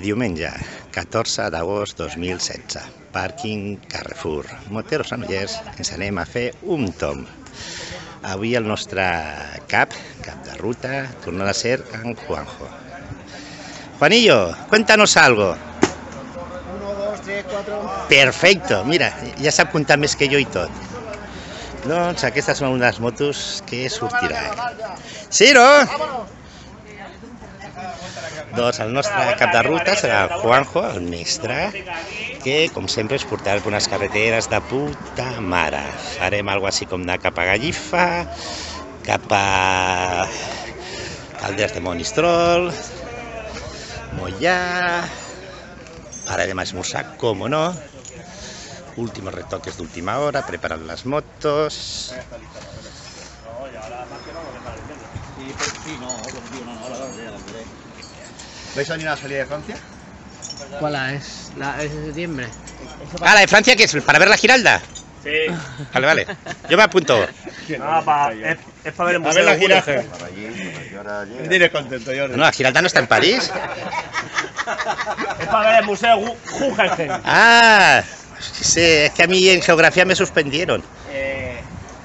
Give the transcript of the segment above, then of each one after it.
Diumenge, 14 d'agost 2016, pàrquing Carrefour. Moteros Granollers, ens anem a fer un tomb. Avui el nostre cap de ruta, tornarà a ser en Juanjo. Juanillo, cuéntanos algo. 1, 2, 3, 4... Perfecto, mira, ja sap comptar més que jo i tot. Doncs aquestes són unes motos que sortirà. Sí, no? Doncs el nostre cap de ruta serà el Juanjo, el mestre, que com sempre ens portarà per unes carreteres de puta mare. Farem alguna cosa com anar cap a Gallifa, cap a Calderes de Monistrol, Mollà, pararem a esmorzar, com no, últimos retoques d'última hora, preparant les motos. ¿Vais a venir a la salida de Francia? ¿Cuál es? ¿La es de septiembre? Ah, la de Francia, ¿qué es? ¿Para ver la Giralda? Sí. Vale, vale. Yo me apunto. Ah, es para ver el museo de Guggenheim. Tienes contento, Jordi. No, la Giralda no está en París. Es para ver el museo Guggenheim. Ah, sí, es que a mí en geografía me suspendieron.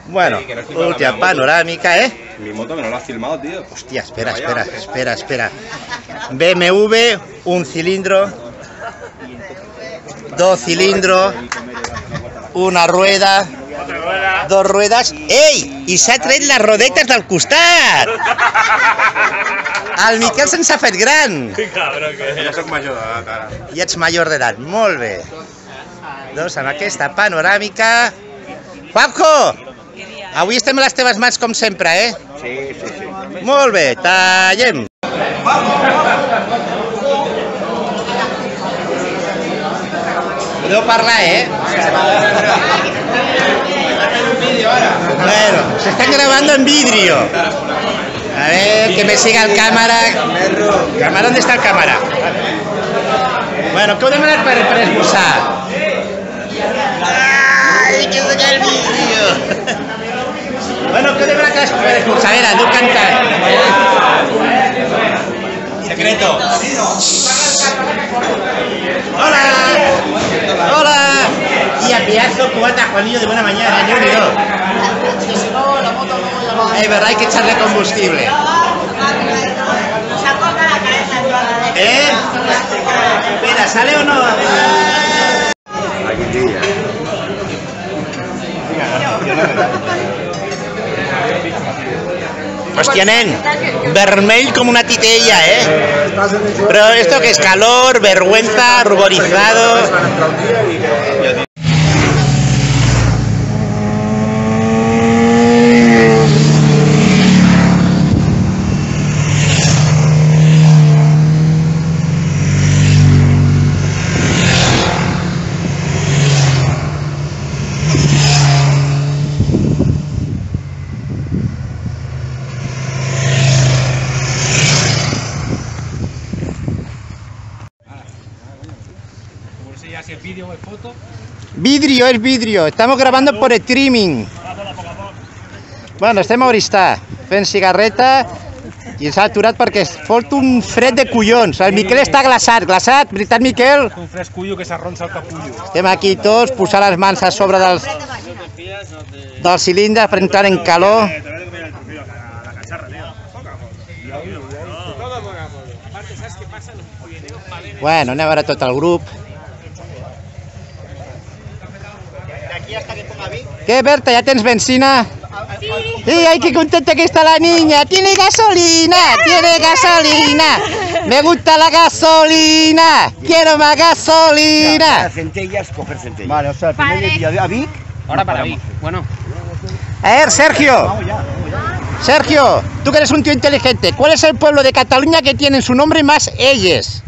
Bueno, última panorámica, ¿eh? Mi moto que no lo has filmado, tío. Hostia, espera. BMW, un cilindro, dos cilindros, una rueda, dos ruedas. ¡Ei! I s'ha tret les rodetes del costat! El Miquel se'ns ha fet gran! Cabrón, que... Ja soc major d'edat, ara. Ja ets major d'edat, molt bé. Doncs amb aquesta panoràmica... Juanjo! Avui estem a les teves mans com sempre, eh? Sí. Molt bé, tallem! Podeu parlar, eh? Bueno, se están grabando en vidrio. A ver, que me siga el cámara. ¿Cámara? ¿Dónde está el cámara? Bueno, ¿qué demanar per esmorzar? ¡Ay, que saca el vídeo! Bueno, ¿qué demanar per esmorzar? A ver, no cantar. Secreto. ¡Hola! ¡Hola! Y a pedazo cubata, Juanillo, de buena mañana, yo Que si no, la moto no voy a... Es verdad, hay que echarle combustible. ¿Eh? Espera, ¿sale o no? Hostia, nen, vermell como una titella, ¿eh? Pero esto que es calor, vergüenza, ruborizado. Si es vídeo o es foto. Vidrio, es vidrio. Estamos grabando por streaming. Bueno, estem a Oristà, fent cigarreta i s'ha aturat perquè fot un fred de collons. El Miquel està glaçat, veritat, Miquel? Un frescullo que s'arronsa el capullo. Estem aquí tots, posar les mans a sobre dels cilindres per entrar en calor. Bueno, anem a veure tot el grup. ¿Qué, Berta? ¿Ya tienes benzina? Sí, ay, qué contenta que está la niña. ¡Tiene gasolina! ¡Tiene gasolina! ¡Me gusta la gasolina! ¡Quiero más gasolina! Para centellas, coger centellas. Vale, o sea, el primer día a Vic... Ahora para mí. Bueno. A ver, Sergio. Sergio, tú que eres un tío inteligente, ¿cuál es el pueblo de Cataluña que tiene en su nombre más elles?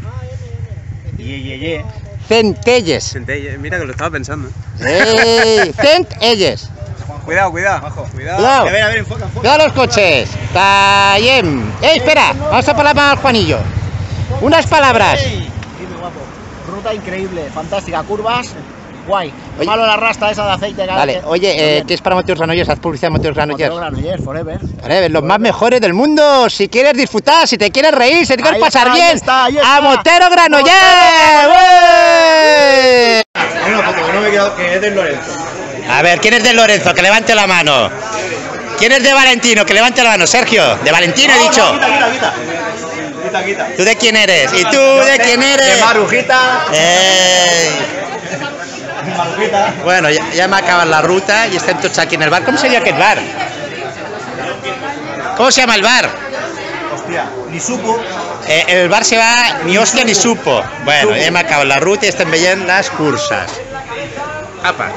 Centelles. Mira que lo estaba pensando. Centelles. Cuidado. Cuidado. A ver, enfoca. Cuidado los coches. Tallem. Espera, vamos a hablar con el Juanillo. Unas palabras. Dime, guapo. Ruta increíble, fantástica, curvas Guay. Oye. Malo la rasta esa de aceite. Vale, oye, ¿qué es para Motors Granollers? Haz publicidad de Motors Granollers. Motero Granollers, forever. Los más mejores del mundo. Si quieres disfrutar, si te quieres reír, si te quieres Ahí pasar está, ahí bien. está, ahí ¡A está. Motero Granollers! ¡Ué! Una foto que no me he quedado, que es del Lorenzo. A ver, ¿quién es de Lorenzo? Que levante la mano. ¿Quién es de Valentino? Que levante la mano. Sergio, de Valentino he dicho. Quita. ¿Tú de quién eres? ¿Y tú de quién eres? De Marujita. Marujita. Bueno, ja m'ha acabat la ruta i estem tots aquí en el bar. Com seria aquest bar? ¿Cómo se llama el bar? Hostia, ni supo. El bar se va ni hòstia ni supo. Bueno, hem acabat la ruta i estem veient les curses. Apa.